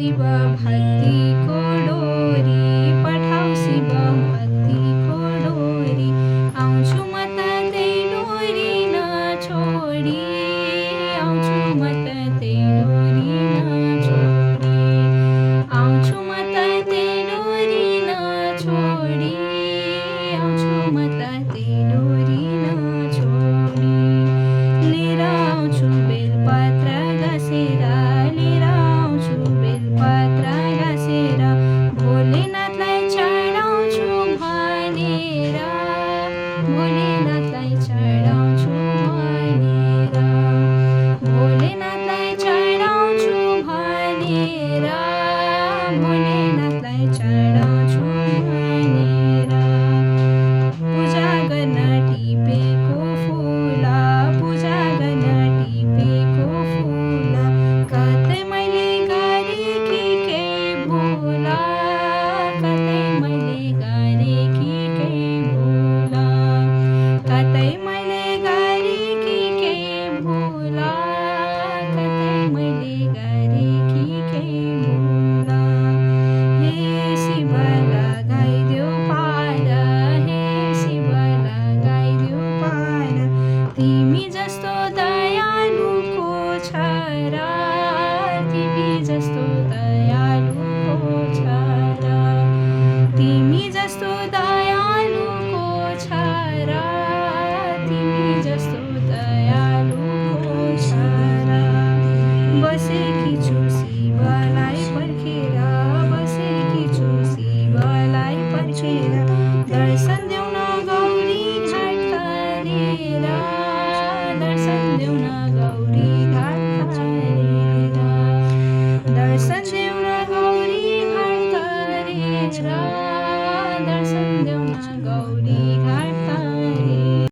शिव भक्तिको डोरी, पठाऊ शिव भक्तिको डोरी, आउँछु म त त्यही डोरी नछोडी, आउँछु म त त्यही डोरी नछोडी, आउँछु म त त्यही डोरी नछोडी, आउँछु म त त्यही डोरी नछोडी, लिएर आउँछु बेलपत्र घसेर, लिएर आउँछु बेलपत्र घसेर, भोलेनाथलाई चढाउँछु भनेर, भोलेनाथलाई चढाउँछु भनेर, भोलेनाथलाई चढाउँछु भनेर, भोलेनाथलाई चढाउँछु भनेर, पूजा गर्न टिपेको फुल, पूजा गर्न टिपेको फुल, कतै मैले गरेँ कि केही भुल, कतै मैले गरेँ कि केही भुल, कतै मैले गरेँ कि केही भुल, कतै मैले गरेँ कि केही भुल, हे शिव लगाइदेऊ पार, हे शिव लगाइदेऊ पार, तिमी जस्तो दयालुको छ र, तिमी जस्तो दयालुको छ र, तिमी जस्तो दयालुको छ र, तिमी जस्तो दयालुको छ र, बसेकी छु शिवलाई पर्खेर, बसेकी छु शिवलाई पर्खेर, दर्शन देऊ न गौरी घाट तरेर, दर्शन देऊ न गौरी घाट तरेर, दर्शन देऊ न गौरी घाट तरेर, दर्शन देऊ न गौरी